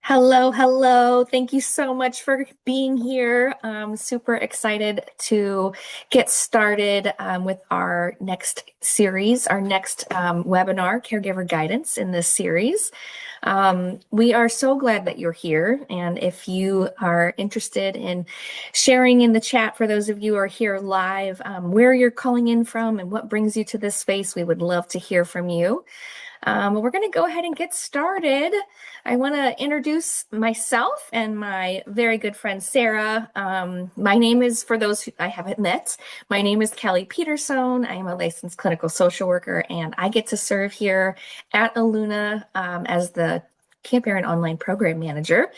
Hello, hello. Thank you so much for being here. I'm super excited to get started with our next series, our next webinar, Caregiver Guidance in this series. We are so glad that you're here. And if you are interested in sharing in the chat, for those of you who are here live, where you're calling in from and what brings you to this space, we would love to hear from you. We're going to go ahead and get started. I want to introduce myself and my very good friend, Sarah. My name is, for those who I haven't met, my name is Kelly Petersohn. I am a licensed clinical social worker, and I get to serve here at Aluna as the Camp Erin Online Program Manager.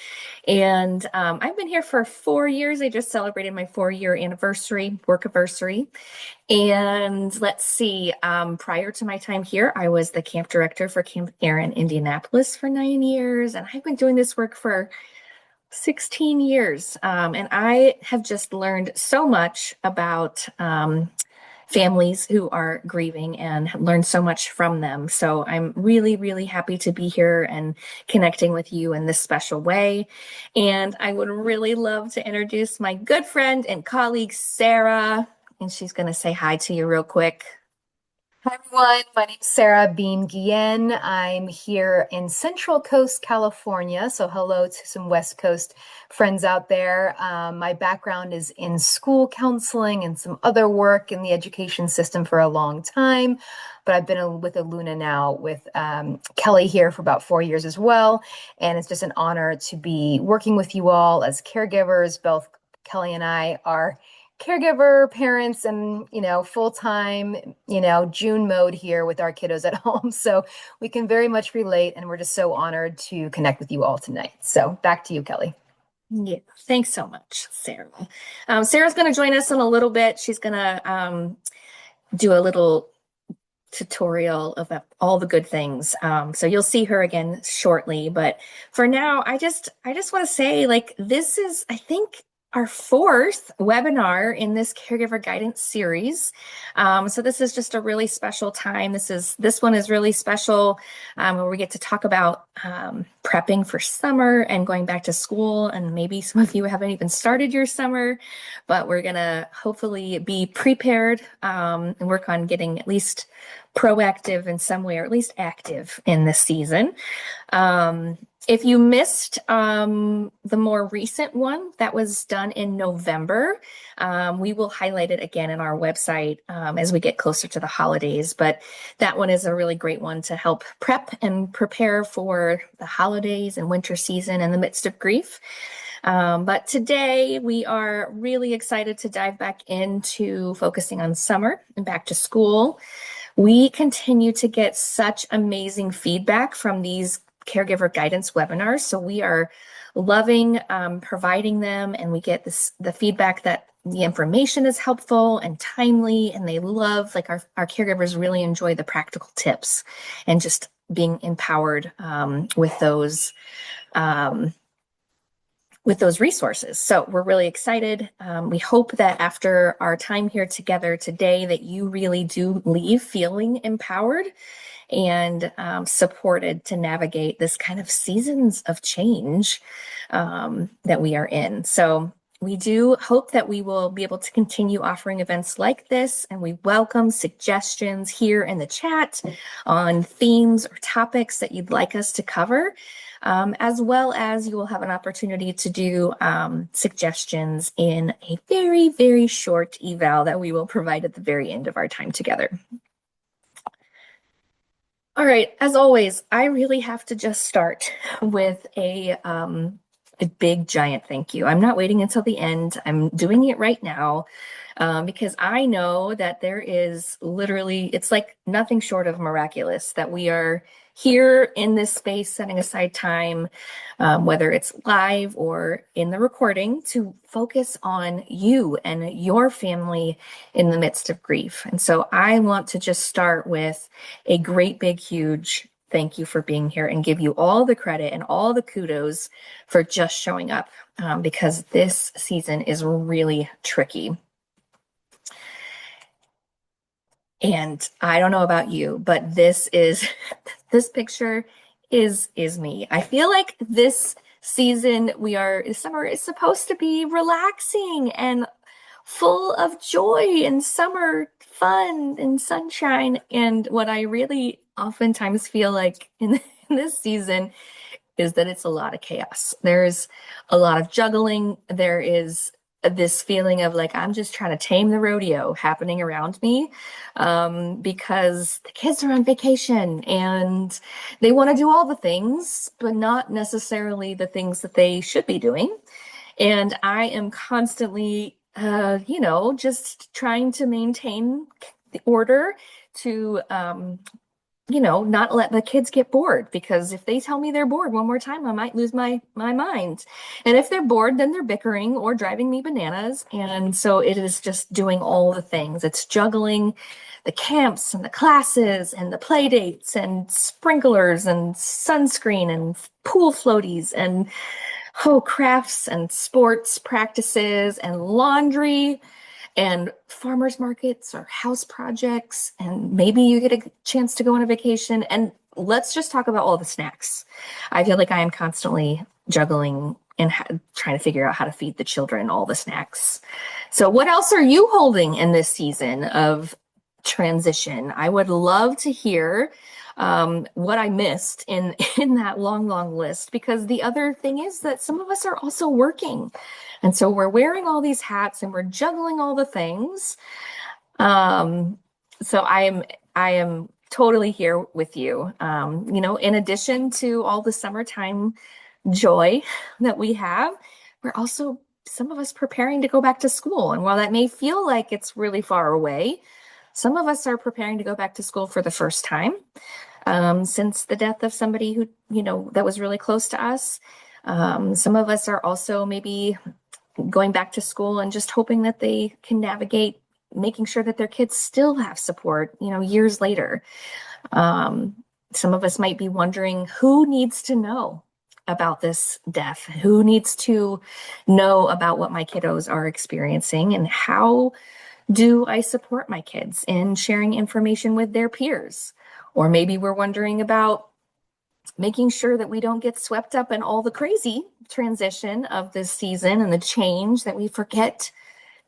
And I've been here for 4 years. I just celebrated my 4-year anniversary, work anniversary. And let's see, prior to my time here, I was the camp director for Camp Erin Indianapolis for 9 years. And I've been doing this work for 16 years. And I have just learned so much about families who are grieving and have learned so much from them. So I'm really, really happy to be here and connecting with you in this special way. And I would really love to introduce my good friend and colleague, Sarah. And she's going to say hi to you real quick. Hi everyone, my name is Sarah Bean Guillen. I'm here in Central Coast, California. So hello to some West Coast friends out there. My background is in school counseling and some other work in the education system for a long time. But I've been with Aluna now with Kelly here for about 4 years as well. And it's just an honor to be working with you all as caregivers. Both Kelly and I are caregiver parents and full-time June mode here with our kiddos at home, so we can very much relate, and we're just so honored to connect with you all tonight. So back to you, Kelly. Yeah, thanks so much, Sarah. Sarah's going to join us in a little bit. She's going to do a little tutorial of all the good things. So you'll see her again shortly. But for now, I just want to say, like, this is, I think, our 4th webinar in this caregiver guidance series. So this is just a really special time. This one is really special, where we get to talk about prepping for summer and going back to school. And maybe some of you haven't even started your summer, but we're gonna hopefully be prepared and work on getting at least proactive in some way, or at least active in this season. If you missed the more recent one that was done in November, we will highlight it again in our website as we get closer to the holidays. But that one is a really great one to help prep and prepare for the holidays and winter season in the midst of grief. But today we are really excited to dive back into focusing on summer and back to school. We continue to get such amazing feedback from these caregiver guidance webinars. So we are loving providing them, and we get the feedback that the information is helpful and timely, and they love, like, our caregivers really enjoy the practical tips and just being empowered with those resources. So we're really excited. We hope that after our time here together today, that you really do leave feeling empowered and supported to navigate this kind of seasons of change that we are in. So we do hope that we will be able to continue offering events like this, and we welcome suggestions here in the chat on themes or topics that you'd like us to cover, as well as you will have an opportunity to do suggestions in a very, very short eval that we will provide at the very end of our time together. All right, as always, I really have to just start with a big giant thank you. I'm not waiting until the end. I'm doing it right now because I know that there is literally, it's like nothing short of miraculous that we are here in this space, setting aside time, whether it's live or in the recording, to focus on you and your family in the midst of grief. And so I want to just start with a great, big, huge thank you for being here and give you all the credit and all the kudos for just showing up, because this season is really tricky. And I don't know about you, but this picture is me. I feel like this season. Summer is supposed to be relaxing and full of joy and summer fun and sunshine. And what I really oftentimes feel like in this season is that it's a lot of chaos. There's a lot of juggling. There is this feeling of like I'm just trying to tame the rodeo happening around me, because the kids are on vacation and they want to do all the things, but not necessarily the things that they should be doing. And I am constantly, just trying to maintain the order to not let the kids get bored, because if they tell me they're bored one more time, I might lose my mind. And if they're bored, then they're bickering or driving me bananas. And so it is just doing all the things. It's juggling the camps and the classes and the play dates and sprinklers and sunscreen and pool floaties and crafts and sports practices and laundry and farmers markets or house projects, and maybe you get a chance to go on a vacation. And let's just talk about all the snacks. I feel like I am constantly juggling and trying to figure out how to feed the children all the snacks. So what else are you holding in this season of transition? I would love to hear what I missed in that long list, because the other thing is that some of us are also working. And so we're wearing all these hats and we're juggling all the things. So I am totally here with you. In addition to all the summertime joy that we have, we're also, some of us, preparing to go back to school. And while that may feel like it's really far away, some of us are preparing to go back to school for the first time, since the death of somebody who, that was really close to us. Some of us are also maybe going back to school and just hoping that they can navigate making sure that their kids still have support, years later. Some of us might be wondering who needs to know about this death, who needs to know about what my kiddos are experiencing, and how do I support my kids in sharing information with their peers? Or maybe we're wondering about making sure that we don't get swept up in all the crazy transition of this season and the change, that we forget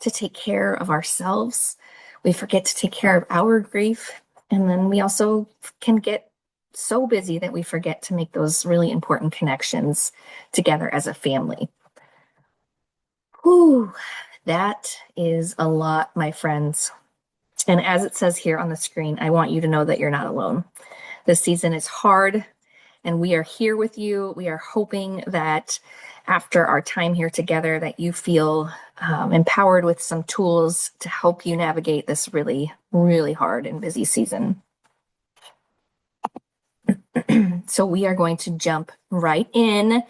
to take care of ourselves. We forget to take care of our grief. And then we also can get so busy that we forget to make those really important connections together as a family. Whew, that is a lot, my friends. And as it says here on the screen, I want you to know that you're not alone. This season is hard, and we are here with you. We are hoping that after our time here together, that you feel empowered with some tools to help you navigate this really, really hard and busy season. So we are going to jump right in.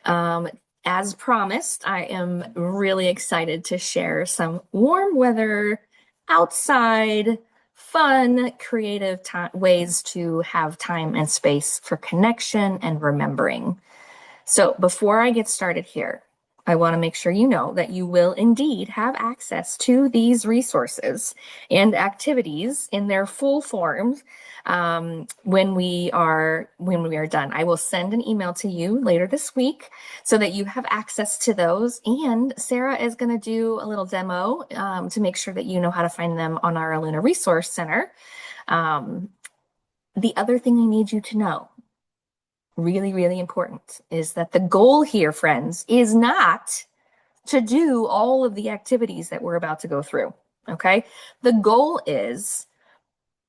As promised, I am really excited to share some warm weather, outside, fun, creative ways to have time and space for connection and remembering. So before I get started here, I want to make sure you know that you will indeed have access to these resources and activities in their full form when we are done. I will send an email to you later this week so that you have access to those. And Sarah is going to do a little demo to make sure that you know how to find them on our Aluna Resource Center. The other thing I need you to know, really, really important, is that the goal here, friends, is not to do all of the activities that we're about to go through, okay? The goal is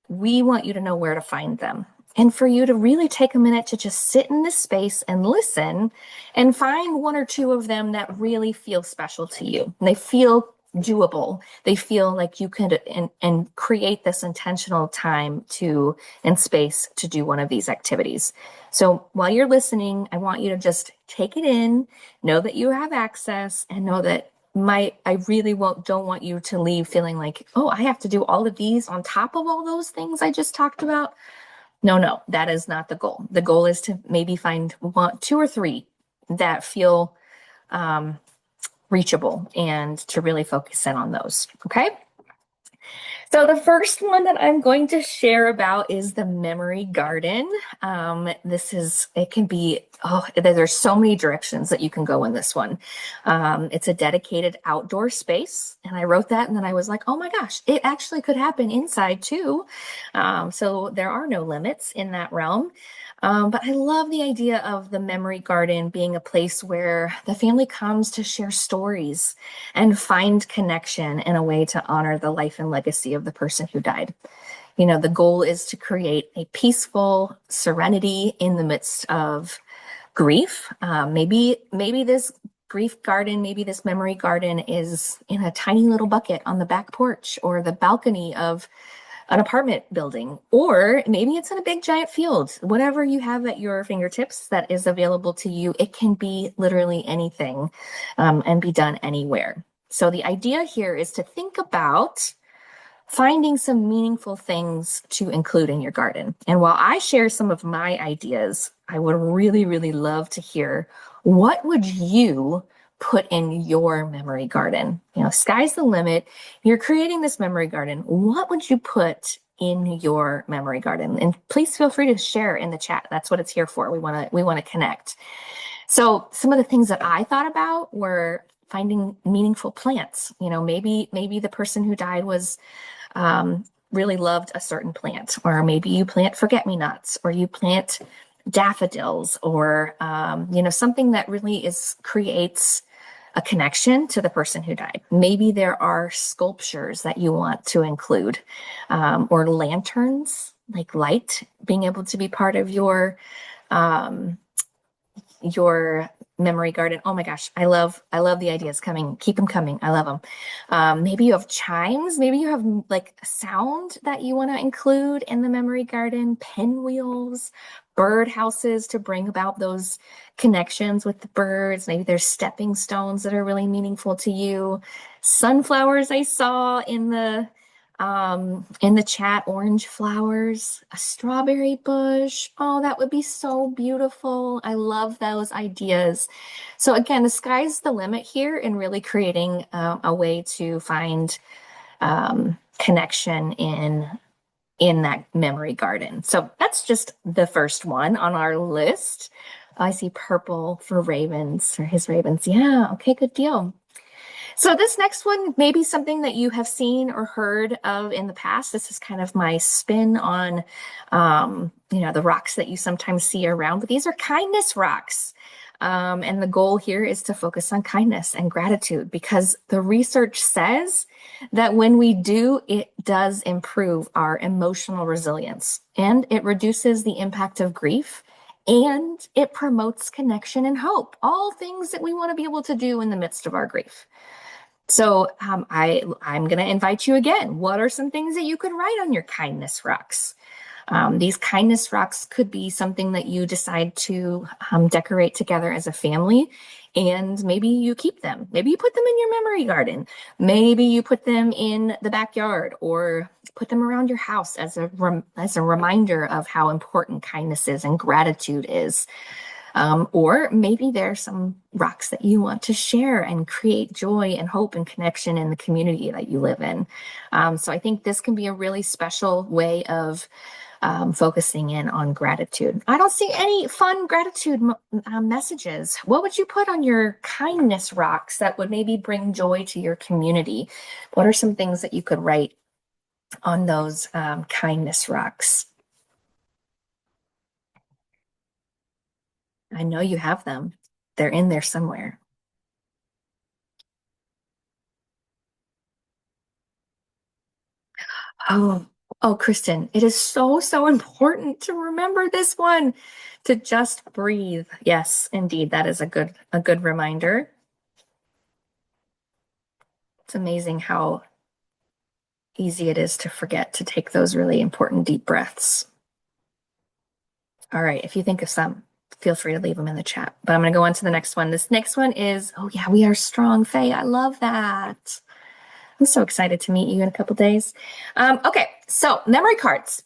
we want you to know where to find them, and for you to really take a minute to just sit in this space and listen and find one or two of them that really feel special to you. They feel doable. They feel like you could and create this intentional time and space to do one of these activities. So while you're listening, I want you to just take it in, know that you have access, and know that I really don't want you to leave feeling like, oh, I have to do all of these on top of all those things I just talked about. No, that is not the goal. The goal is to maybe find two or three that feel reachable, and to really focus in on those. Okay. So the first one that I'm going to share about is the memory garden. It can be, oh, there's so many directions that you can go in this one. It's a dedicated outdoor space. And I wrote that and then I was like, oh my gosh, it actually could happen inside too. So there are no limits in that realm. But I love the idea of the memory garden being a place where the family comes to share stories and find connection in a way to honor the life and legacy of the person who died. You know, the goal is to create a peaceful serenity in the midst of grief. Maybe this grief garden, maybe this memory garden is in a tiny little bucket on the back porch or the balcony of an apartment building, or maybe it's in a big giant field. Whatever you have at your fingertips that is available to you, it can be literally anything, and be done anywhere. So the idea here is to think about finding some meaningful things to include in your garden. And while I share some of my ideas, I would really, really love to hear, what would you put in your memory garden? You know, sky's the limit. You're creating this memory garden. What would you put in your memory garden? And please feel free to share in the chat. That's what it's here for. We want to connect. So some of the things that I thought about were finding meaningful plants. You know, maybe the person who died was really loved a certain plant, or maybe you plant forget-me-nots, or you plant daffodils, or something that really creates a connection to the person who died. Maybe there are sculptures that you want to include, or lanterns, like light being able to be part of um, your memory garden. Oh my gosh, I love the ideas coming. Keep them coming. I love them. Maybe you have chimes. Maybe you have like a sound that you want to include in the memory garden, pinwheels, bird houses to bring about those connections with the birds. Maybe there's stepping stones that are really meaningful to you. Sunflowers I saw in the chat, orange flowers, a strawberry bush. Oh, that would be so beautiful. I love those ideas. So again, the sky's the limit here in really creating a way to find connection in that memory garden. So that's just the first one on our list. I see purple for ravens, or his ravens. Yeah, okay, good deal. So this next one may be something that you have seen or heard of in the past. This is kind of my spin on, the rocks that you sometimes see around, but these are kindness rocks. And the goal here is to focus on kindness and gratitude, because the research says that when we do, it does improve our emotional resilience, and it reduces the impact of grief, and it promotes connection and hope, all things that we want to be able to do in the midst of our grief. So I'm going to invite you again. What are some things that you could write on your kindness rocks? These kindness rocks could be something that you decide to decorate together as a family, and maybe you keep them. Maybe you put them in your memory garden. Maybe you put them in the backyard, or put them around your house as a reminder of how important kindness is and gratitude is. Or maybe there's some rocks that you want to share and create joy and hope and connection in the community that you live in. So I think this can be a really special way of focusing in on gratitude. I don't see any fun gratitude messages. What would you put on your kindness rocks that would maybe bring joy to your community? What are some things that you could write on those kindness rocks? I know you have them. They're in there somewhere. Oh, oh, Kristen, it is so, so important to remember this one, to just breathe. Yes, indeed, that is a good reminder. It's amazing how easy it is to forget to take those really important deep breaths. All right, if you think of some, feel free to leave them in the chat. But I'm going to go on to the next one. This next one is, oh yeah, we are strong, Faye. I love that. I'm so excited to meet you in a couple days. Okay, so memory cards.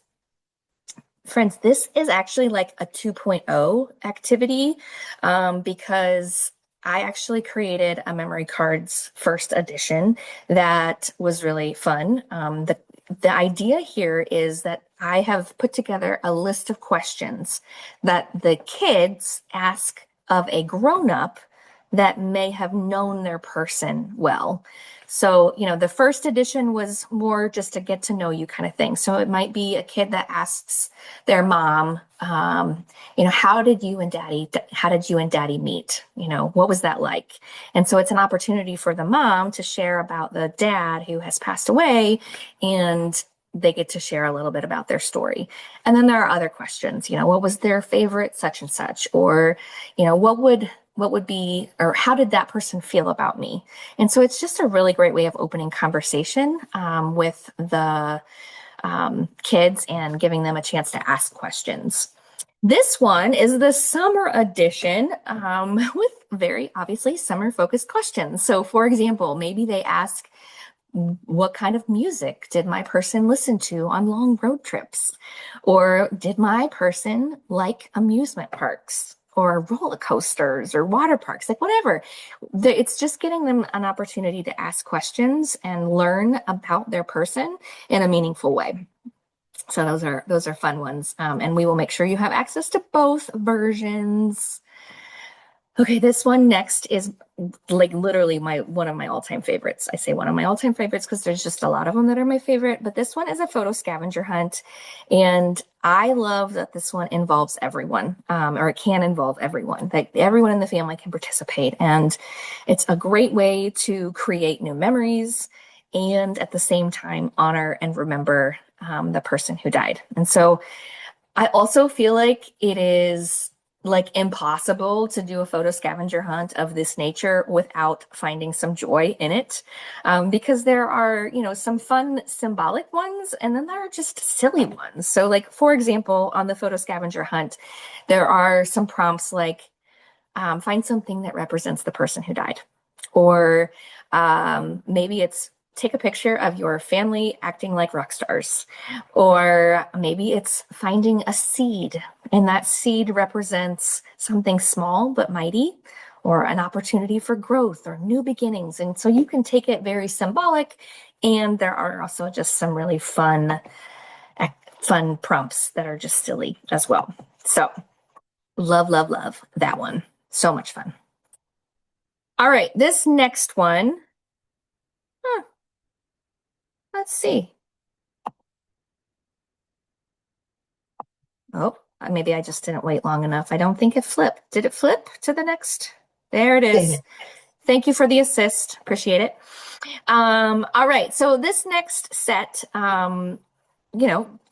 Friends, this is actually like a 2.0 activity, because I actually created a memory cards first edition that was really fun. the idea here is that I have put together a list of questions that the kids ask of a grown-up that may have known their person well. So, the first edition was more just a get to know you kind of thing. So it might be a kid that asks their mom, how did you and daddy meet? What was that like? And so it's an opportunity for the mom to share about the dad who has passed away, and they get to share a little bit about their story. And then there are other questions, what was their favorite such and such, or, what would be, or how did that person feel about me? And so it's just a really great way of opening conversation with the kids and giving them a chance to ask questions. This one is the summer edition with very obviously summer focused questions. So, for example, maybe they ask, what kind of music did my person listen to on long road trips? Or did my person like amusement parks or roller coasters or water parks, like whatever? It's just getting them an opportunity to ask questions and learn about their person in a meaningful way. So those are fun ones. And we will make sure you have access to both versions. Okay, this one next is like literally one of my all-time favorites. I say one of my all-time favorites because there's just a lot of them that are my favorite, but this one is a photo scavenger hunt. And I love that this one involves everyone, or it can involve everyone. Like everyone in the family can participate. And it's a great way to create new memories and at the same time honor and remember the person who died. And so I also feel like it is like impossible to do a photo scavenger hunt of this nature without finding some joy in it. Because there are, some fun symbolic ones, and then there are just silly ones. So like, for example, on the photo scavenger hunt, there are some prompts like, find something that represents the person who died. Or maybe it's take a picture of your family acting like rock stars. Or maybe it's finding a seed, and that seed represents something small but mighty, or an opportunity for growth or new beginnings. And so you can take it very symbolic, and there are also just some really fun prompts that are just silly as well. So love, love, love that one. So much fun. All right, this next one, let's see. Oh, maybe I just didn't wait long enough. I don't think it flipped. Did it flip to the next? There it is. Thank you for the assist. Appreciate it. All right, so this next set,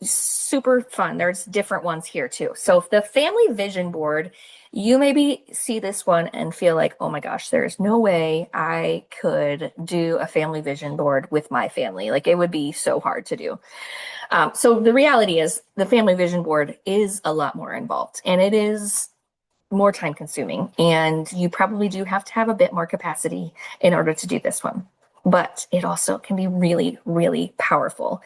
super fun. There's different ones here too. So the family vision board, you maybe see this one and feel like, oh my gosh, there's no way I could do a family vision board with my family. Like it would be so hard to do. So the reality is the family vision board is a lot more involved, and it is more time consuming, and you probably do have to have a bit more capacity in order to do this one. But it also can be really, really powerful.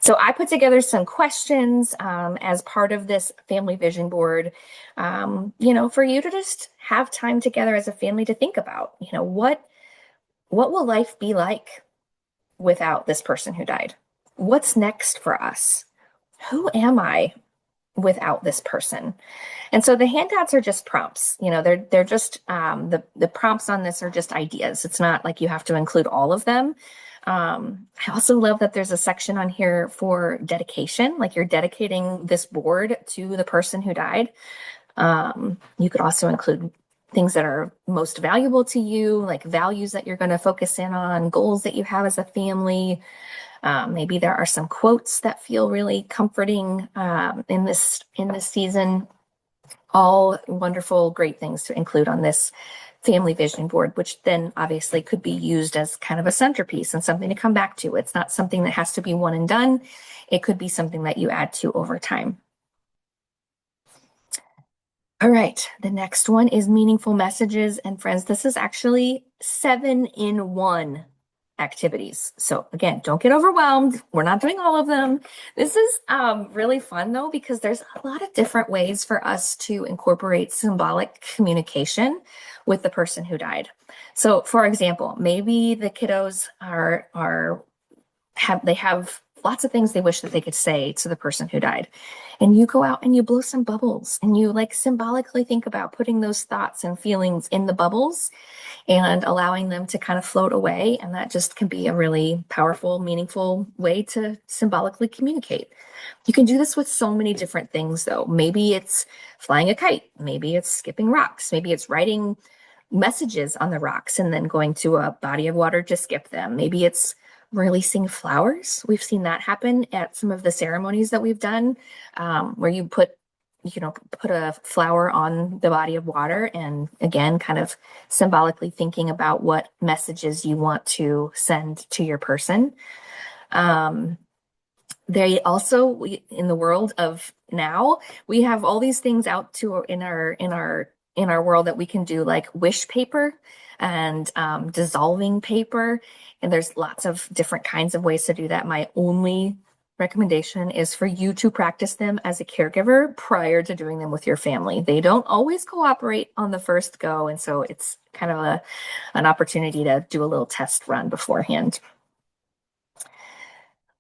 So I put together some questions as part of this family vision board, for you to just have time together as a family to think about, what will life be like without this person who died? What's next for us? Who am I without this person? And so the handouts are just prompts. They're just the prompts on this are just ideas. It's not like you have to include all of them. I also love that there's a section on here for dedication, like you're dedicating this board to the person who died. You could also include things that are most valuable to you, like values that you're going to focus in on, goals that you have as a family. Maybe there are some quotes that feel really comforting in this season. All wonderful, great things to include on this family vision board, which then obviously could be used as kind of a centerpiece and something to come back to. It's not something that has to be one and done. It could be something that you add to over time. All right, the next one is meaningful messages. And friends, this is actually 7-in-1 activities. So again, don't get overwhelmed. We're not doing all of them. This is really fun though, because there's a lot of different ways for us to incorporate symbolic communication with the person who died. So for example, maybe the kiddos have lots of things they wish that they could say to the person who died. And you go out and you blow some bubbles and you like symbolically think about putting those thoughts and feelings in the bubbles and allowing them to kind of float away. And that just can be a really powerful, meaningful way to symbolically communicate. You can do this with so many different things, though. Maybe it's flying a kite, maybe it's skipping rocks, maybe it's writing messages on the rocks and then going to a body of water to skip them. Maybe it's releasing flowers. We've seen that happen at some of the ceremonies that we've done, where put a flower on the body of water and again, kind of symbolically thinking about what messages you want to send to your person. They also, in the world of now, we have all these things out to in our world that we can do, like wish paper and dissolving paper. And there's lots of different kinds of ways to do that. My only recommendation is for you to practice them as a caregiver prior to doing them with your family. They don't always cooperate on the first go, and so it's kind of an opportunity to do a little test run beforehand.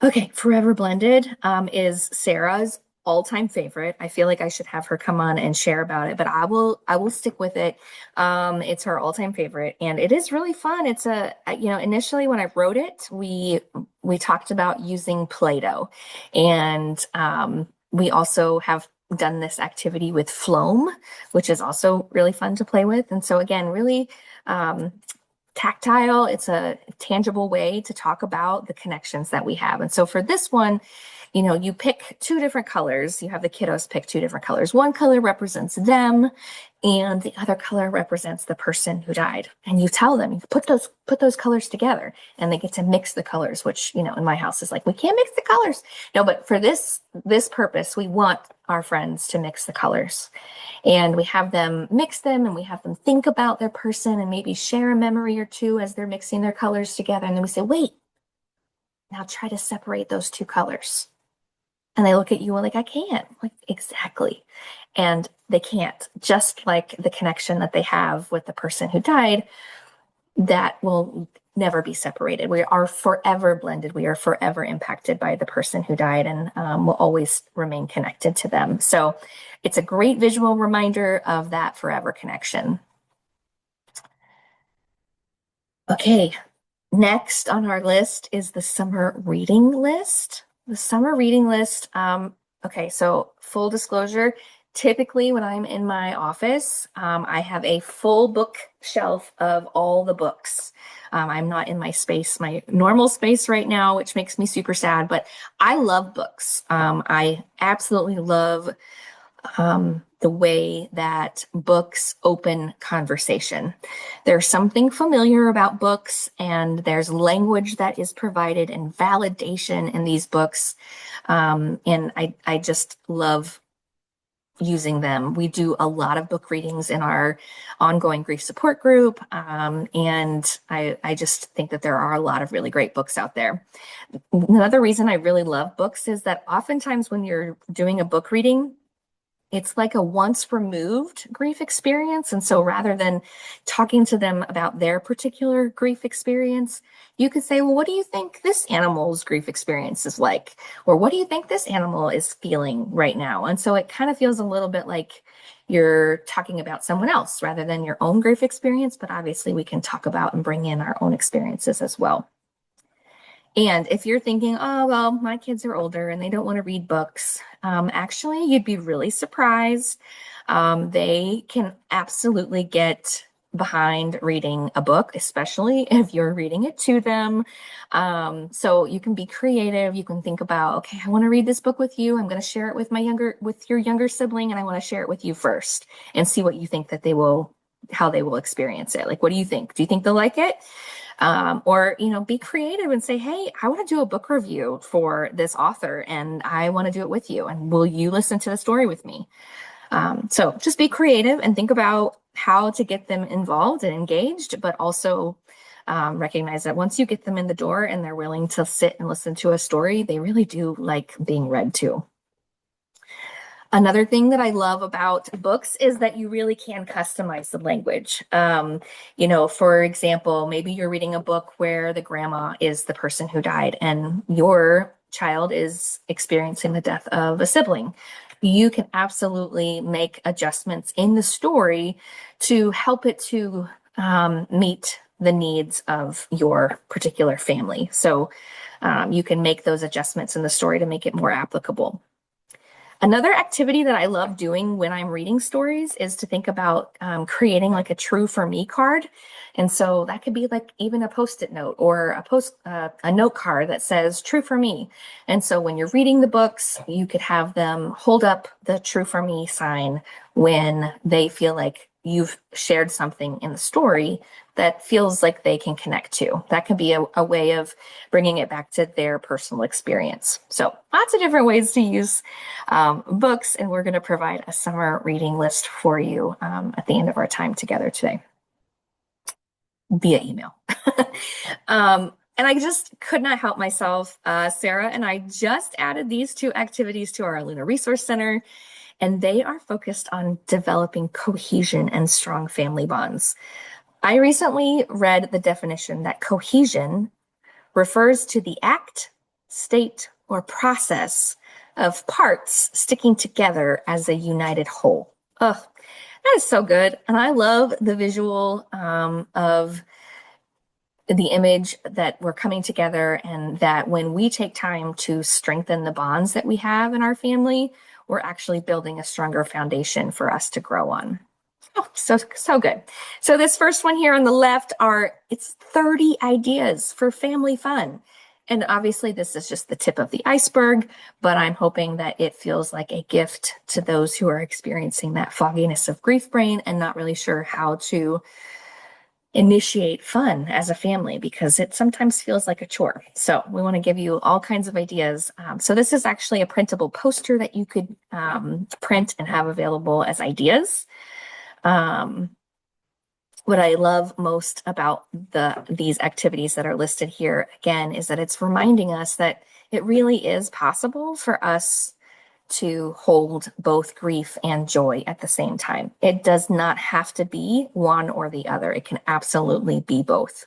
Okay, Forever Blended is Sarah's all-time favorite. I feel like I should have her come on and share about it, but I will stick with it. It's her all-time favorite, and it is really fun. It's initially when I wrote it, we talked about using Play-Doh, and we also have done this activity with Floam, which is also really fun to play with. And so again, really tactile. It's a tangible way to talk about the connections that we have. And so for this one, you pick two different colors. You have the kiddos pick two different colors. One color represents them, and the other color represents the person who died. And you tell them, you put those colors together, and they get to mix the colors, which, in my house is like, we can't mix the colors. No, but for this purpose, we want our friends to mix the colors. And we have them mix them, and we have them think about their person and maybe share a memory or two as they're mixing their colors together. And then we say, wait, now try to separate those two colors. And they look at you like, I can't. Like, exactly. And they can't. Just like the connection that they have with the person who died, that will never be separated. We are forever blended. We are forever impacted by the person who died, and will always remain connected to them. So it's a great visual reminder of that forever connection. Okay, next on our list is the summer reading list. The summer reading list. Okay, so full disclosure, typically when I'm in my office, I have a full bookshelf of all the books. I'm not in my normal space right now, which makes me super sad, but I love books. I absolutely love the way that books open conversation. There's something familiar about books, and there's language that is provided and validation in these books. And I just love using them. We do a lot of book readings in our ongoing grief support group. And I just think that there are a lot of really great books out there. Another reason I really love books is that oftentimes when you're doing a book reading, it's like a once removed grief experience. And so rather than talking to them about their particular grief experience, you could say, well, what do you think this animal's grief experience is like? Or what do you think this animal is feeling right now? And so it kind of feels a little bit like you're talking about someone else rather than your own grief experience. But obviously we can talk about and bring in our own experiences as well. And if you're thinking, oh, well, my kids are older and they don't want to read books, actually, you'd be really surprised. They can absolutely get behind reading a book, especially if you're reading it to them. So you can be creative. You can think about, okay, I want to read this book with you. I'm going to share it with your younger sibling, and I want to share it with you first and see what you think how they will experience it. Like, what do you think? Do you think they'll like it? Or, be creative and say, hey, I want to do a book review for this author and I want to do it with you. And will you listen to the story with me? So just be creative and think about how to get them involved and engaged, but also recognize that once you get them in the door and they're willing to sit and listen to a story, they really do like being read to. Another thing that I love about books is that you really can customize the language. For example, maybe you're reading a book where the grandma is the person who died and your child is experiencing the death of a sibling. You can absolutely make adjustments in the story to help it to meet the needs of your particular family. So you can make those adjustments in the story to make it more applicable. Another activity that I love doing when I'm reading stories is to think about creating like a true for me card. And so that could be like even a post-it note or a note card that says true for me. And so when you're reading the books, you could have them hold up the true for me sign when they feel like you've shared something in the story that feels like they can connect to. That could be a way of bringing it back to their personal experience. So lots of different ways to use books, and we're going to provide a summer reading list for you at the end of our time together today via email. And I just could not help myself. Sarah and I just added these two activities to our Luna Resource Center, and they are focused on developing cohesion and strong family bonds. I recently read the definition that cohesion refers to the act, state, or process of parts sticking together as a united whole. Oh, that is so good. And I love the visual of the image that we're coming together, and that when we take time to strengthen the bonds that we have in our family, we're actually building a stronger foundation for us to grow on. Oh, so good. So this first one here on the left it's 30 ideas for family fun. And obviously this is just the tip of the iceberg, but I'm hoping that it feels like a gift to those who are experiencing that fogginess of grief brain and not really sure how to initiate fun as a family, because it sometimes feels like a chore. So we want to give you all kinds of ideas. So this is actually a printable poster that you could print and have available as ideas. What I love most about these activities that are listed here, again, is that it's reminding us that it really is possible for us to hold both grief and joy at the same time. It does not have to be one or the other. It can absolutely be both.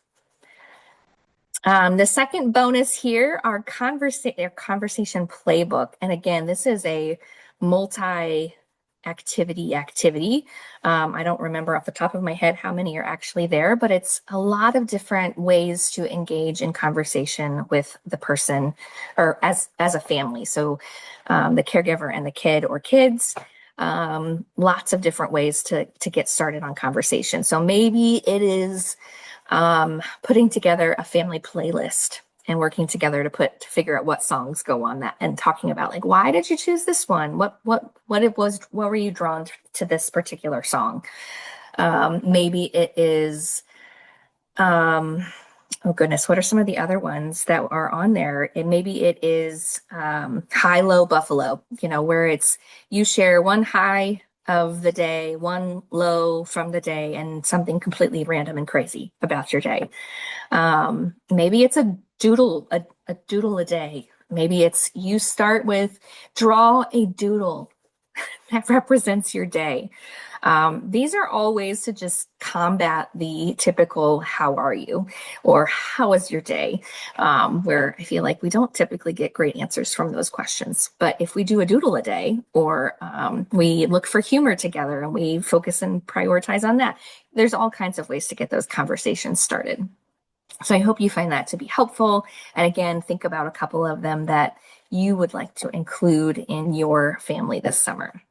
The second bonus here, our conversation playbook. And again, this is a multi-activity. I don't remember off the top of my head how many are actually there, but it's a lot of different ways to engage in conversation with the person or as a family. So the caregiver and the kid or kids, lots of different ways to get started on conversation. So maybe it is putting together a family playlist and working together to figure out what songs go on that, and talking about like, why did you choose this one? What were you drawn to this particular song? Maybe it is, oh goodness, what are some of the other ones that are on there? And maybe it is high, low, buffalo, where it's you share one high of the day, one low from the day, and something completely random and crazy about your day. Maybe it's a doodle a day. Maybe it's you start with draw a doodle that represents your day. These are all ways to just combat the typical how are you or how was your day, where I feel like we don't typically get great answers from those questions. But if we do a doodle a day, or we look for humor together and we focus and prioritize on that, there's all kinds of ways to get those conversations started. So I hope you find that to be helpful. And again, think about a couple of them that you would like to include in your family this summer.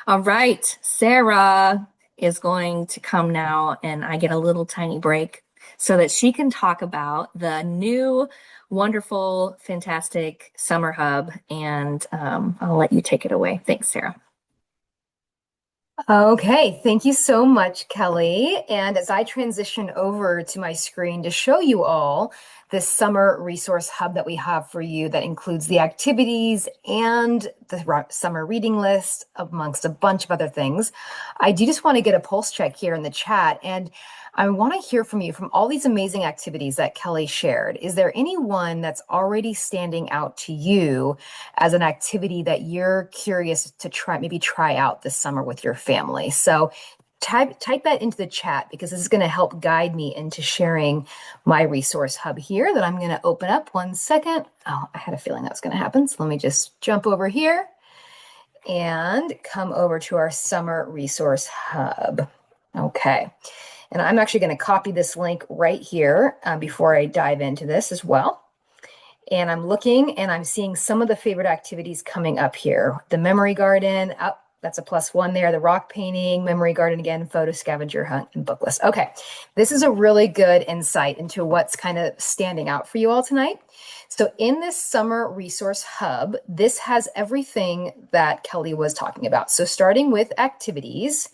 All right, Sarah is going to come now, and I get a little tiny break so that she can talk about the new, wonderful, fantastic summer hub, and I'll let you take it away. Thanks, Sarah. Okay, thank you so much, Kelly. And as I transition over to my screen to show you all this summer resource hub that we have for you that includes the activities and the summer reading list, amongst a bunch of other things, I do just want to get a pulse check here in the chat. And I want to hear from you from all these amazing activities that Kelly shared. Is there any one that's already standing out to you as an activity that you're curious to maybe try out this summer with your family? So type that into the chat because this is going to help guide me into sharing my resource hub here that I'm going to open up. 1 second. Oh, I had a feeling that was going to happen. So let me just jump over here and come over to our summer resource hub. Okay. And I'm actually going to copy this link right here before I dive into this as well. And I'm looking and I'm seeing some of the favorite activities coming up here. The memory garden, oh, that's a +1 there. The rock painting, memory garden again, photo scavenger hunt, and book list. Okay, this is a really good insight into what's kind of standing out for you all tonight. So in this summer resource hub, this has everything that Kelly was talking about. So starting with activities,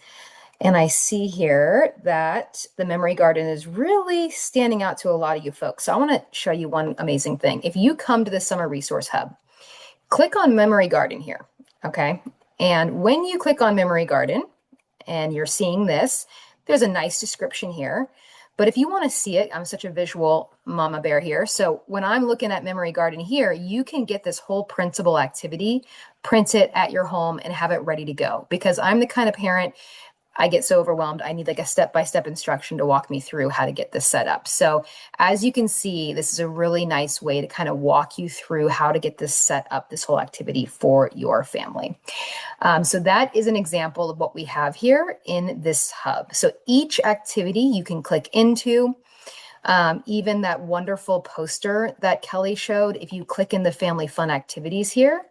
and I see here that the memory garden is really standing out to a lot of you folks. So I want to show you one amazing thing. If you come to the summer resource hub, click on memory garden here, okay? And when you click on memory garden and you're seeing this, there's a nice description here. But if you want to see it, I'm such a visual mama bear here. So when I'm looking at memory garden here, you can get this whole printable activity, print it at your home and have it ready to go. Because I'm the kind of parent, I get so overwhelmed. I need like a step-by-step instruction to walk me through how to get this set up. So as you can see, this is a really nice way to kind of walk you through how to get this set up, this whole activity for your family. So that is an example of what we have here in this hub. So each activity you can click into, even that wonderful poster that Kelly showed, if you click in the family fun activities here,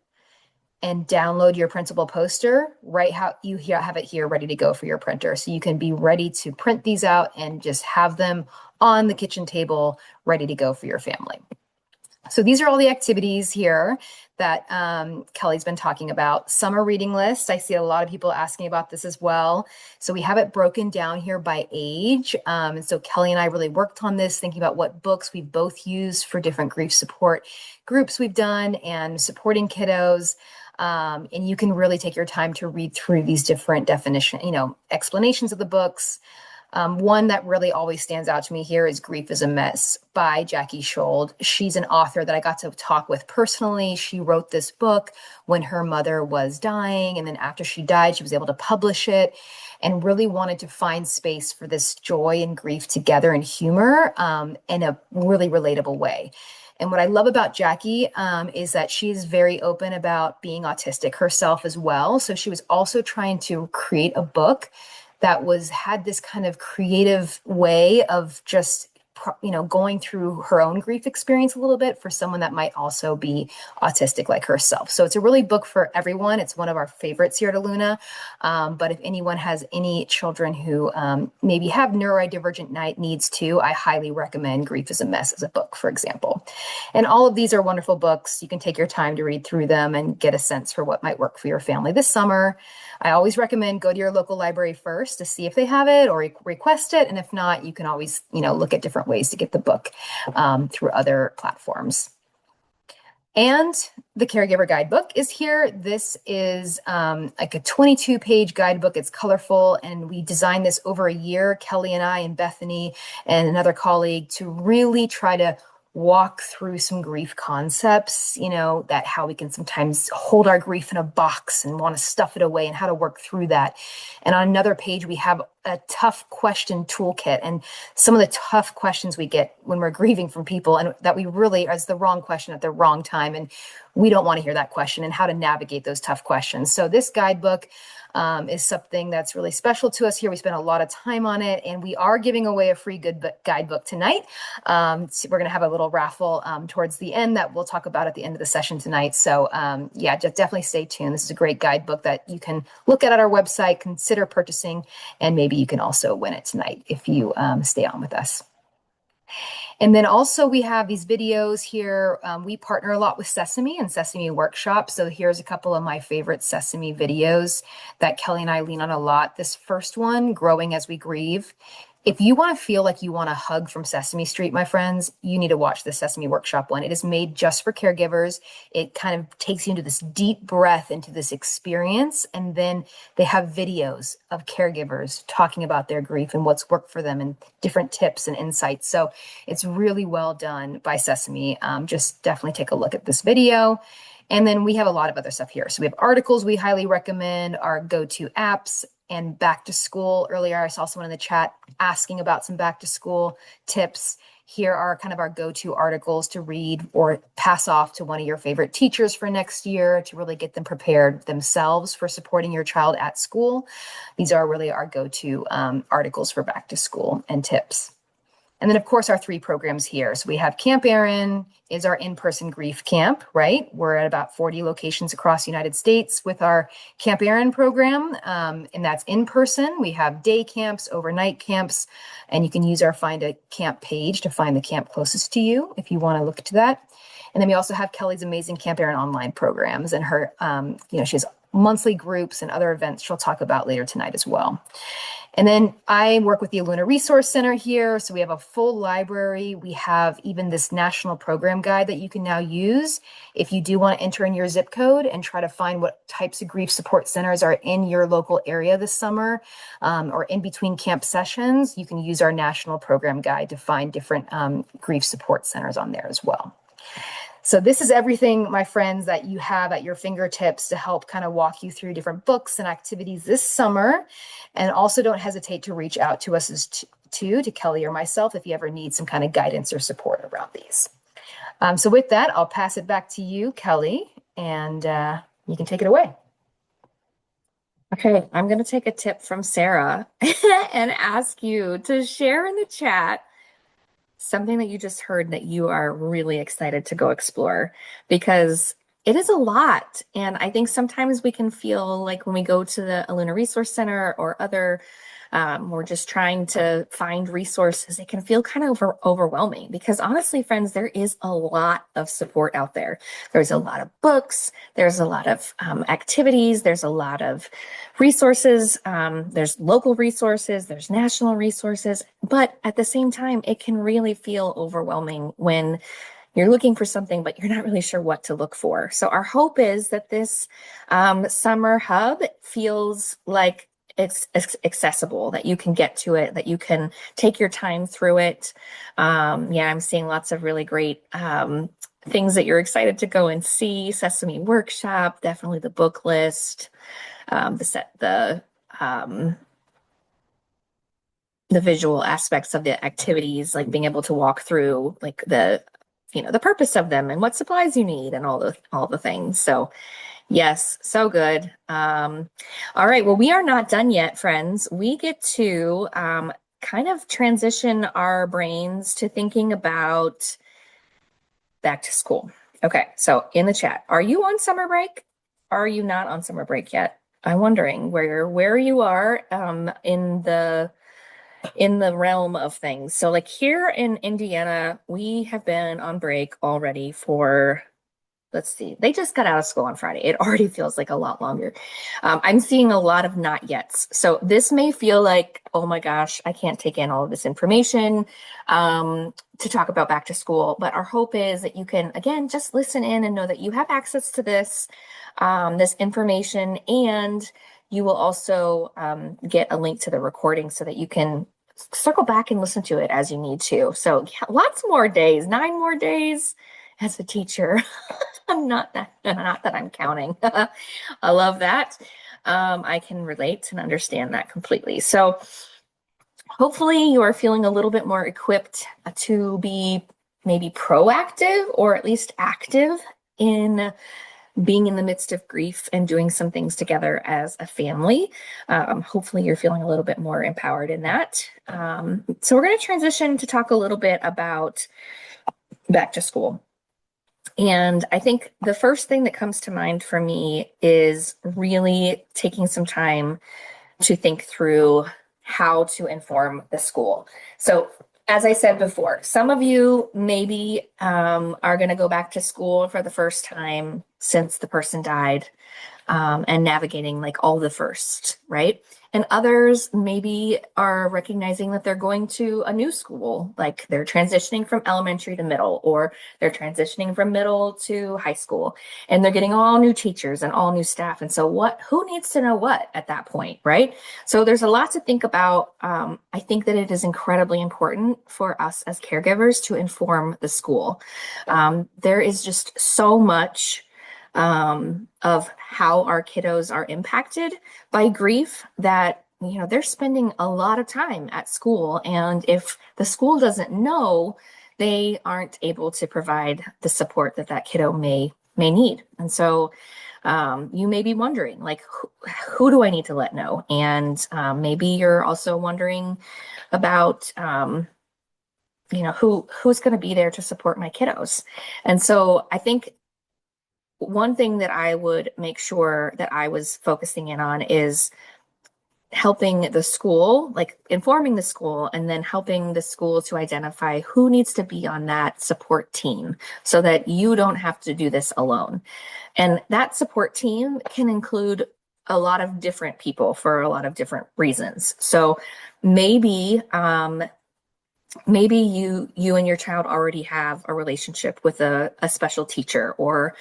and download your printable poster, right how you have it here ready to go for your printer. So you can be ready to print these out and just have them on the kitchen table ready to go for your family. So these are all the activities here that Kelly's been talking about. Summer reading list. I see a lot of people asking about this as well. So we have it broken down here by age. And so Kelly and I really worked on this, thinking about what books we both use for different grief support groups we've done and supporting kiddos. And you can really take your time to read through these different explanations of the books. One that really always stands out to me here is Grief is a Mess by Jackie Schold. She's an author that I got to talk with personally. She wrote this book when her mother was dying. And then after she died, she was able to publish it and really wanted to find space for this joy and grief together and humor in a really relatable way. And what I love about Jackie is that she's very open about being autistic herself as well. So she was also trying to create a book that had this kind of creative way of just, going through her own grief experience a little bit for someone that might also be autistic like herself. So it's a really book for everyone. It's one of our favorites here at Luna. But if anyone has any children who maybe have neurodivergent needs too, I highly recommend Grief is a Mess as a book, for example. And all of these are wonderful books. You can take your time to read through them and get a sense for what might work for your family this summer. I always recommend go to your local library first to see if they have it or request it. And if not, you can always, look at different ways to get the book through other platforms. And the Caregiver Guidebook is here. This is like a 22-page guidebook. It's colorful, and we designed this over a year, Kelly and I and Bethany and another colleague, to really try to walk through some grief concepts, that how we can sometimes hold our grief in a box and want to stuff it away and how to work through that. And on another page, we have a tough question toolkit and some of the tough questions we get when we're grieving from people and that we really is the wrong question at the wrong time. And we don't want to hear that question and how to navigate those tough questions. So this guidebook is something that's really special to us here. We spent a lot of time on it, and we are giving away a free guidebook tonight. So we're going to have a little raffle towards the end that we'll talk about at the end of the session tonight. So just definitely stay tuned. This is a great guidebook that you can look at our website, consider purchasing, and maybe you can also win it tonight if you stay on with us. And then also we have these videos here. We partner a lot with Sesame and Sesame Workshop. So here's a couple of my favorite Sesame videos that Kelly and I lean on a lot. This first one, Growing as We Grieve. If you want to feel like you want a hug from Sesame Street, my friends, you need to watch the Sesame Workshop one. It is made just for caregivers. It kind of takes you into this deep breath into this experience. And then they have videos of caregivers talking about their grief and what's worked for them and different tips and insights. So it's really well done by Sesame. Just definitely take a look at this video. And then we have a lot of other stuff here. So we have articles we highly recommend, our go-to apps, and back to school. Earlier, I saw someone in the chat asking about some back to school tips. Here are kind of our go-to articles to read or pass off to one of your favorite teachers for next year to really get them prepared themselves for supporting your child at school. These are really our go-to articles for back to school and tips. And then, of course, our 3 programs here. So we have Camp Erin is our in-person grief camp, right? We're at about 40 locations across the United States with our Camp Erin program, and that's in person. We have day camps, overnight camps, and you can use our Find a Camp page to find the camp closest to you if you want to look to that. And then we also have Kelly's amazing Camp Erin online programs and her, she has monthly groups and other events she'll talk about later tonight as well. And then I work with the Aluna Resource Center here. So we have a full library. We have even this national program guide that you can now use if you do want to enter in your zip code and try to find what types of grief support centers are in your local area this summer, or in between camp sessions. You can use our national program guide to find different grief support centers on there as well. So this is everything, my friends, that you have at your fingertips to help kind of walk you through different books and activities this summer. And also don't hesitate to reach out to us to Kelly or myself if you ever need some kind of guidance or support around these. So with that, I'll pass it back to you, Kelly, and you can take it away. Okay, I'm going to take a tip from Sarah and ask you to share in the chat something that you just heard that you are really excited to go explore, because it is a lot. And I think sometimes we can feel like when we go to the Aluna Resource Center or other, we're just trying to find resources, it can feel kind of overwhelming, because honestly, friends, there is a lot of support out there. There's a lot of books, there's a lot of activities, there's a lot of resources, there's local resources, there's national resources, but at the same time, it can really feel overwhelming when you're looking for something, but you're not really sure what to look for. So our hope is that this summer hub feels like it's accessible, that you can get to it, that you can take your time through it. I'm seeing lots of really great things that you're excited to go and see. Sesame Workshop, definitely the book list, the visual aspects of the activities, like being able to walk through like the purpose of them and what supplies you need and all the things. So yes, so good. All right, well, we are not done yet, friends. We get to kind of transition our brains to thinking about back to school. Okay, so in the chat, are you on summer break? Are you not on summer break yet? I'm wondering where you are in the realm of things. So like here in Indiana, we have been on break already for, let's see, they just got out of school on Friday. It already feels like a lot longer. I'm seeing a lot of not yets. So this may feel like, oh my gosh, I can't take in all of this information to talk about back to school. But our hope is that you can, again, just listen in and know that you have access to this information, and you will also get a link to the recording so that you can circle back and listen to it as you need to. So yeah, lots more days, 9 more days as a teacher. not that I'm counting. I love that. I can relate and understand that completely. So hopefully you are feeling a little bit more equipped to be maybe proactive or at least active in being in the midst of grief and doing some things together as a family. Hopefully you're feeling a little bit more empowered in that. So we're going to transition to talk a little bit about back to school. And I think the first thing that comes to mind for me is really taking some time to think through how to inform the school. So as I said before, some of you maybe are going to go back to school for the first time since the person died, and navigating like all the first, right? And others maybe are recognizing that they're going to a new school, like they're transitioning from elementary to middle, or they're transitioning from middle to high school, and they're getting all new teachers and all new staff. And so who needs to know what at that point, right? So there's a lot to think about. I think that it is incredibly important for us as caregivers to inform the school. There is just so much of how our kiddos are impacted by grief, that they're spending a lot of time at school, and if the school doesn't know, they aren't able to provide the support that that kiddo may need. And so you may be wondering, like, who do I need to let know? And maybe you're also wondering about who's going to be there to support my kiddos. And so I think one thing that I would make sure that I was focusing in on is helping the school, like informing the school, and then helping the school to identify who needs to be on that support team so that you don't have to do this alone. And that support team can include a lot of different people for a lot of different reasons. So maybe maybe you and your child already have a relationship with a special teacher or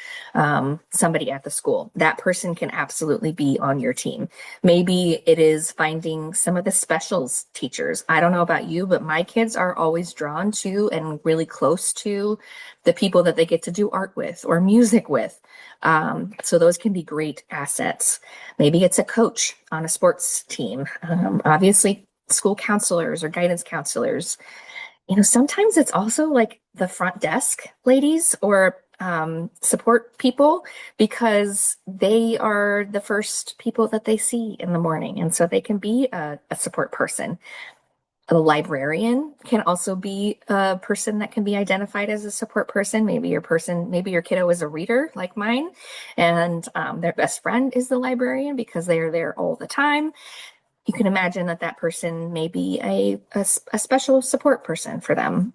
somebody at the school. That person can absolutely be on your team. Maybe it is finding some of the specials teachers. I don't know about you, but my kids are always drawn to and really close to the people that they get to do art with or music with. So those can be great assets. Maybe it's a coach on a sports team. Obviously, school counselors or guidance counselors. Sometimes it's also like the front desk ladies or support people, because they are the first people that they see in the morning. And so they can be a support person. A librarian can also be a person that can be identified as a support person. Maybe your kiddo is a reader like mine, and their best friend is the librarian because they are there all the time. You can imagine that that person may be a special support person for them.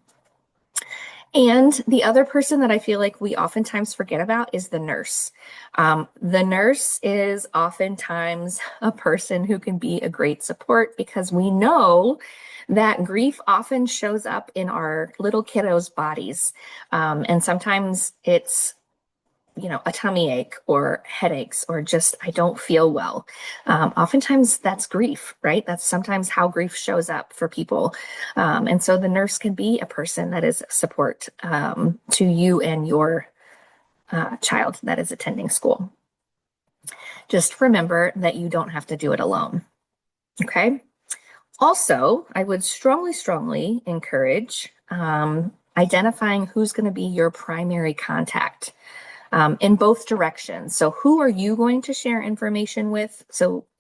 And the other person that I feel like we oftentimes forget about is the nurse. The nurse is oftentimes a person who can be a great support, because we know that grief often shows up in our little kiddos' bodies. And sometimes it's a tummy ache or headaches or just, I don't feel well. Oftentimes that's grief, right? That's sometimes how grief shows up for people. And so the nurse can be a person that is support to you and your child that is attending school. Just remember that you don't have to do it alone. Okay. Also, I would strongly, strongly encourage identifying who's going to be your primary contact. In both directions. So who are you going to share information with?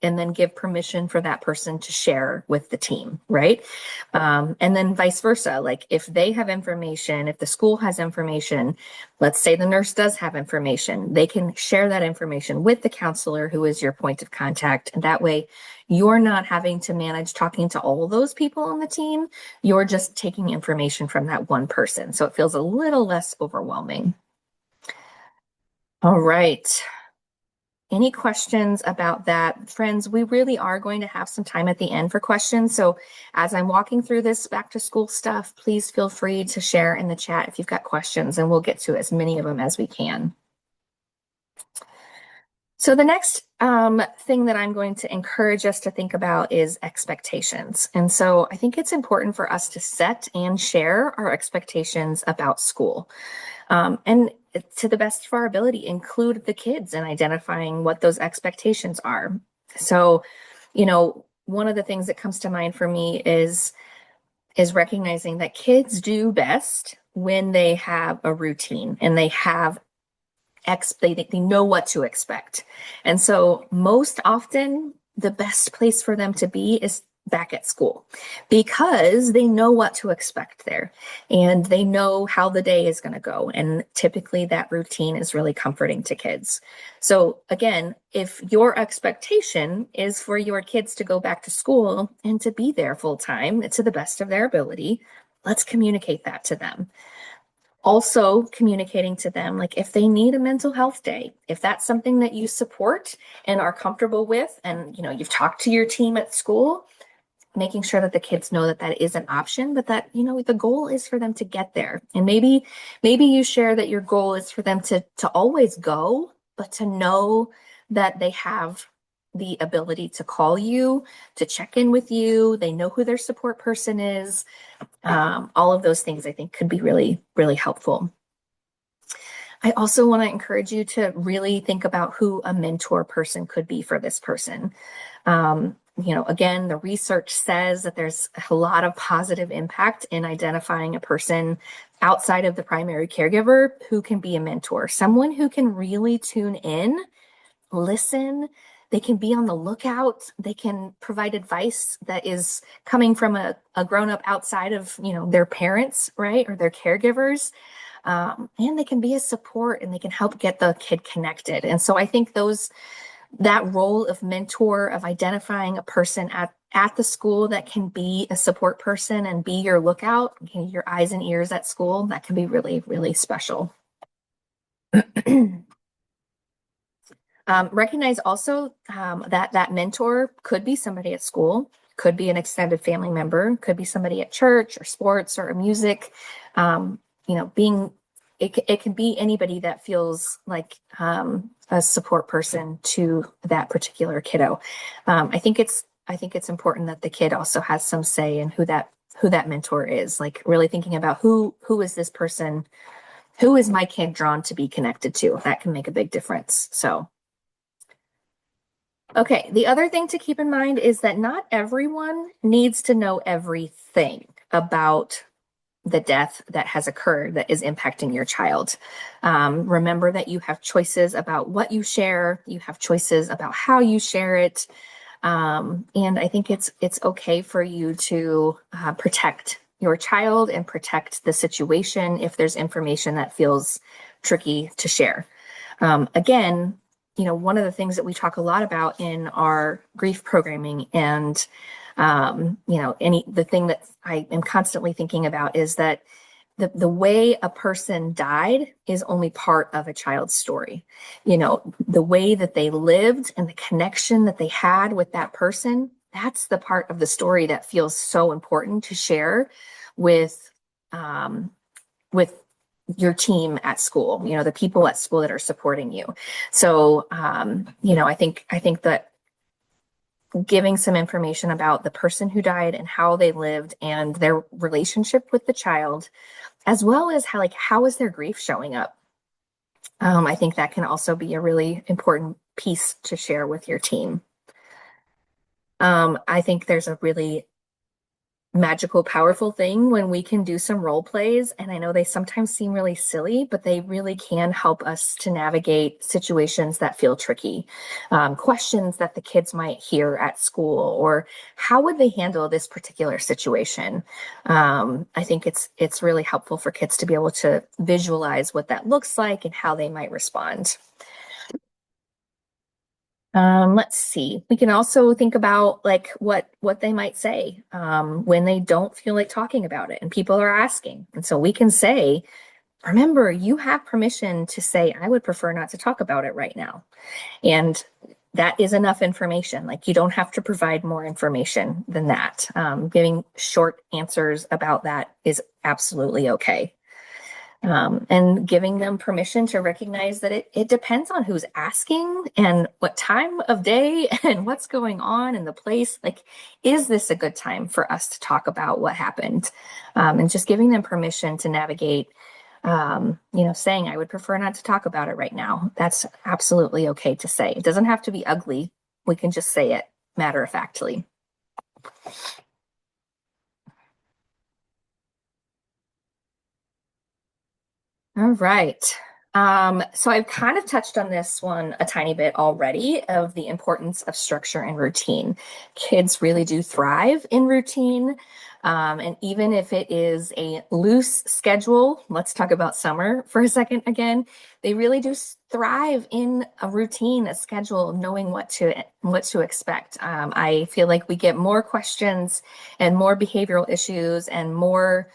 And then give permission for that person to share with the team, right? And then vice versa. Like if they have information, if the school has information, let's say the nurse does have information, they can share that information with the counselor who is your point of contact. And that way you're not having to manage talking to all those people on the team. You're just taking information from that one person. So it feels a little less overwhelming. All right. Any questions about that? Friends, we really are going to have some time at the end for questions. So as I'm walking through this back to school stuff, please feel free to share in the chat if you've got questions, and we'll get to as many of them as we can. So the next thing that I'm going to encourage us to think about is expectations. And so I think it's important for us to set and share our expectations about school. And to the best of our ability, include the kids in identifying what those expectations are. So, one of the things that comes to mind for me is recognizing that kids do best when they have a routine and they have they know what to expect. And so most often the best place for them to be is back at school, because they know what to expect there and they know how the day is going to go. And typically that routine is really comforting to kids. So again, if your expectation is for your kids to go back to school and to be there full time to the best of their ability, let's communicate that to them. Also communicating to them, like if they need a mental health day, if that's something that you support and are comfortable with, and you've talked to your team at school, making sure that the kids know that that is an option, but that the goal is for them to get there. And maybe you share that your goal is for them to always go, but to know that they have the ability to call you, to check in with you, they know who their support person is. All of those things I think could be really, really helpful. I also want to encourage you to really think about who a mentor person could be for this person. Again, the research says that there's a lot of positive impact in identifying a person outside of the primary caregiver who can be a mentor, someone who can really tune in, listen. They can be on the lookout. They can provide advice that is coming from a grown-up outside of, their parents, right? Or their caregivers. And they can be a support and they can help get the kid connected. And so I think that role of mentor, of identifying a person at the school that can be a support person and be your lookout, your eyes and ears at school, that can be really, really special. Recognize also that mentor could be somebody at school, could be an extended family member, could be somebody at church or sports or music. It can be anybody that feels like a support person to that particular kiddo. I think it's important that the kid also has some say in who that mentor is. Like really thinking about who is this person, who is my kid drawn to be connected to. That can make a big difference. So. Okay, the other thing to keep in mind is that not everyone needs to know everything about the death that has occurred that is impacting your child. Remember that you have choices about what you share, you have choices about how you share it. And I think it's okay for you to protect your child and protect the situation if there's information that feels tricky to share. Again, one of the things that we talk a lot about in our grief programming and, the thing that I am constantly thinking about is that the way a person died is only part of a child's story. The way that they lived and the connection that they had with that person, that's the part of the story that feels so important to share with your team at school, the people at school that are supporting you. So, I think that giving some information about the person who died and how they lived and their relationship with the child, as well as how is their grief showing up. I think that can also be a really important piece to share with your team. I think there's a really magical, powerful thing when we can do some role plays. And I know they sometimes seem really silly, but they really can help us to navigate situations that feel tricky. Questions that the kids might hear at school, or how would they handle this particular situation? I think it's really helpful for kids to be able to visualize what that looks like and how they might respond. Let's see. We can also think about what they might say when they don't feel like talking about it and people are asking. And so we can say, remember, you have permission to say, I would prefer not to talk about it right now. And that is enough information. Like you don't have to provide more information than that. Giving short answers about that is absolutely okay. And giving them permission to recognize that it depends on who's asking and what time of day and what's going on in the place. Like, is this a good time for us to talk about what happened? And just giving them permission to navigate, saying, I would prefer not to talk about it right now. That's absolutely okay to say. It doesn't have to be ugly. We can just say it matter-of-factly. All right. So I've kind of touched on this one a tiny bit already of the importance of structure and routine. Kids really do thrive in routine. And even if it is a loose schedule, let's talk about summer for a second again. They really do thrive in a routine, a schedule, knowing what to expect. I feel like we get more questions and more behavioral issues and more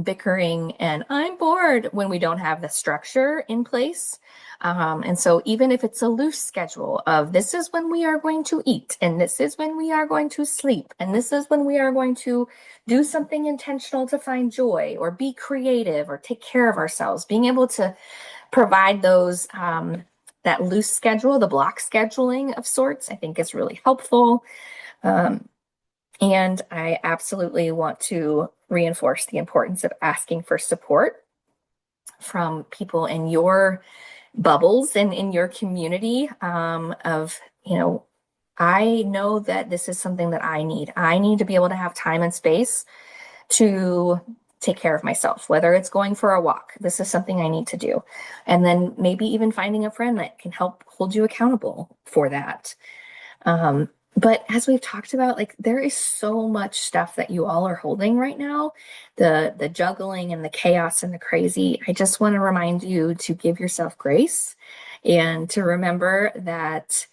bickering and I'm bored when we don't have the structure in place. And so even if it's a loose schedule of this is when we are going to eat and this is when we are going to sleep and this is when we are going to do something intentional to find joy or be creative or take care of ourselves, being able to provide those that loose schedule, the block scheduling of sorts, I think is really helpful. And I absolutely want to reinforce the importance of asking for support from people in your bubbles and in your community of, I know that this is something that I need. I need to be able to have time and space to take care of myself, whether it's going for a walk. This is something I need to do. And then maybe even finding a friend that can help hold you accountable for that. But as we've talked about, like there is so much stuff that you all are holding right now, the juggling and the chaos and the crazy. I just want to remind you to give yourself grace and to remember that,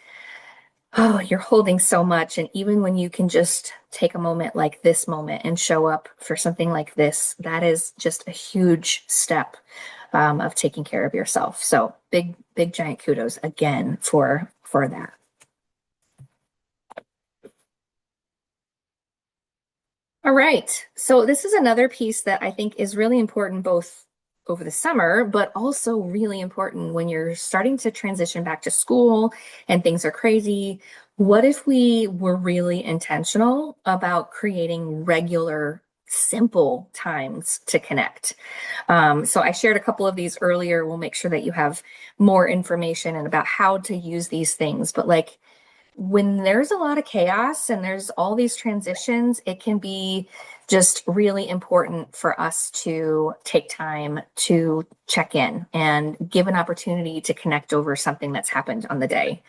oh, you're holding so much. And even when you can just take a moment like this moment and show up for something like this, that is just a huge step of taking care of yourself. So big, big, giant kudos again for that. All right. So this is another piece that I think is really important both over the summer, but also really important when you're starting to transition back to school and things are crazy. What if we were really intentional about creating regular, simple times to connect? So I shared a couple of these earlier. We'll make sure that you have more information and about how to use these things. But like when there's a lot of chaos and there's all these transitions, it can be just really important for us to take time to check in and give an opportunity to connect over something that's happened on the day.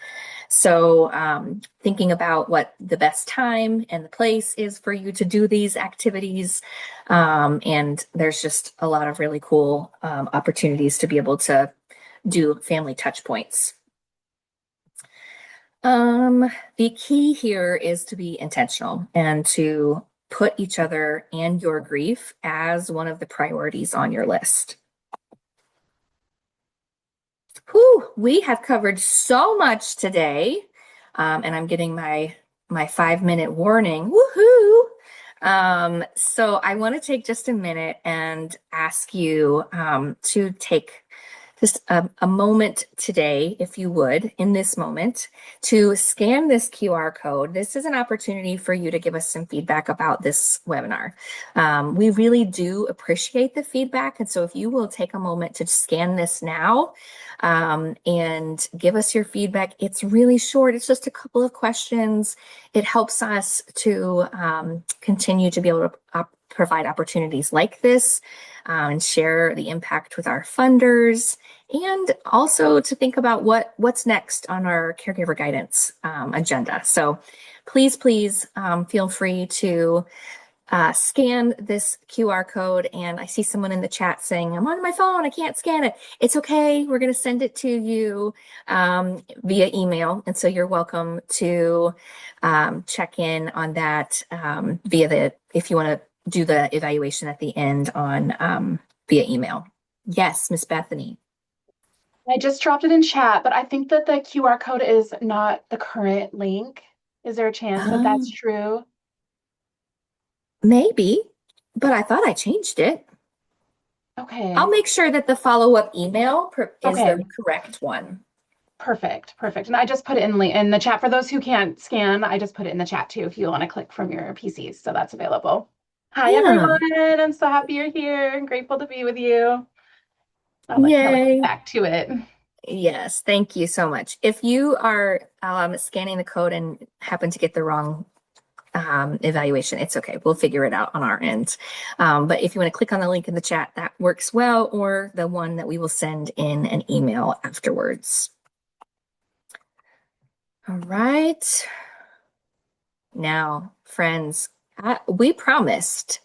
So thinking about what the best time and the place is for you to do these activities. And there's just a lot of really cool opportunities to be able to do family touch points. The key here is to be intentional and to put each other and your grief as one of the priorities on your list. Whew, we have covered so much today, and I'm getting my 5-minute warning. Woohoo! So I want to take just a minute and ask you to take just a moment today, if you would, in this moment, to scan this QR code. This is an opportunity for you to give us some feedback about this webinar. We really do appreciate the feedback. And so if you will take a moment to scan this now and give us your feedback, it's really short. It's just a couple of questions. It helps us to continue to be able to provide opportunities like this and share the impact with our funders, and also to think about what's next on our caregiver guidance agenda. So please feel free to scan this QR code. And I see someone in the chat saying, I'm on my phone, I can't scan it. It's okay. We're going to send it to you via email. And so you're welcome to check in on that if you want to do the evaluation at the end on via email. Yes, Miss Bethany. I just dropped it in chat, but I think that the QR code is not the current link. Is there a chance that that's true? Maybe, but I thought I changed it. Okay. I'll make sure that the follow-up email is Okay. the correct one. Perfect. And I just put it in the chat. For those who can't scan, I just put it in the chat too if you want to click from your PCs. So that's available. Hi, everyone. I'm so happy you're here and grateful to be with you. I'll let Kelly get back to it. Yes, thank you so much. If you are scanning the code and happen to get the wrong evaluation, it's okay. We'll figure it out on our end. But if you want to click on the link in the chat, that works well, or the one that we will send in an email afterwards. All right. Now, friends, we promised,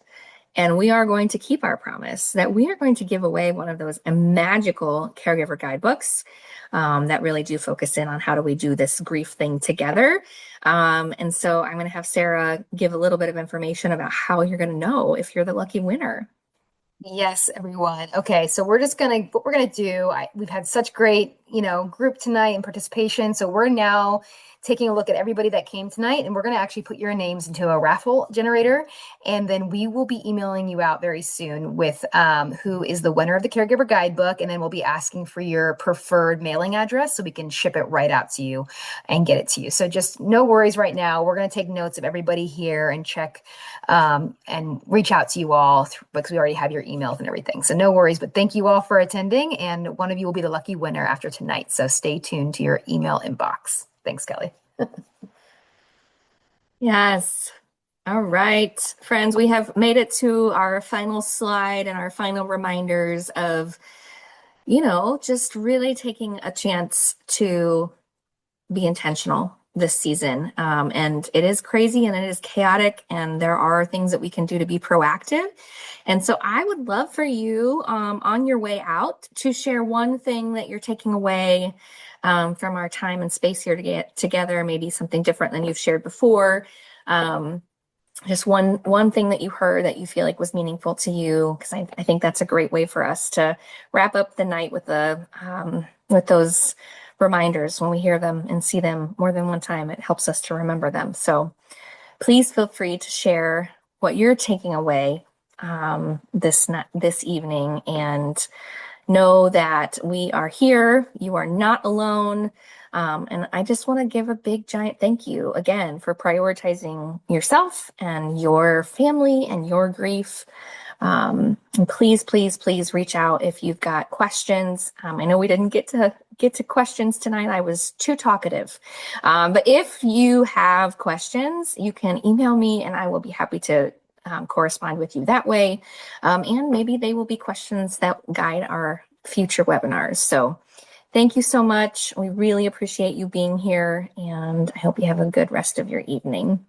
and we are going to keep our promise, that we are going to give away one of those magical caregiver guidebooks that really do focus in on how do we do this grief thing together. And so I'm going to have Sarah give a little bit of information about how you're going to know if you're the lucky winner. Yes, everyone. Okay, so what we're gonna do, we've had such great group tonight and participation. So we're now taking a look at everybody that came tonight, and we're going to actually put your names into a raffle generator, and then we will be emailing you out very soon with who is the winner of the Caregiver Guidebook, and then we'll be asking for your preferred mailing address so we can ship it right out to you and get it to you. So just no worries right now. We're going to take notes of everybody here and check and reach out to you all because we already have your emails and everything. So no worries, but thank you all for attending, and one of you will be the lucky winner after tonight. So stay tuned to your email inbox. Thanks, Kelly. Yes. All right, friends, we have made it to our final slide and our final reminders of, just really taking a chance to be intentional this season. And it is crazy and it is chaotic, and there are things that we can do to be proactive. And so I would love for you on your way out to share one thing that you're taking away from our time and space here to get together, maybe something different than you've shared before. Just one thing that you heard that you feel like was meaningful to you, because I think that's a great way for us to wrap up the night with those reminders. When we hear them and see them more than one time, it helps us to remember them. So please feel free to share what you're taking away this evening, and know that we are here. You are not alone. And I just want to give a big giant thank you again for prioritizing yourself and your family and your grief. And please, please, please reach out if you've got questions. I know we didn't get to questions tonight. I was too talkative. But if you have questions, you can email me and I will be happy to correspond with you that way. And maybe they will be questions that guide our future webinars. So thank you so much. We really appreciate you being here, and I hope you have a good rest of your evening.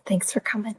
Thanks for coming.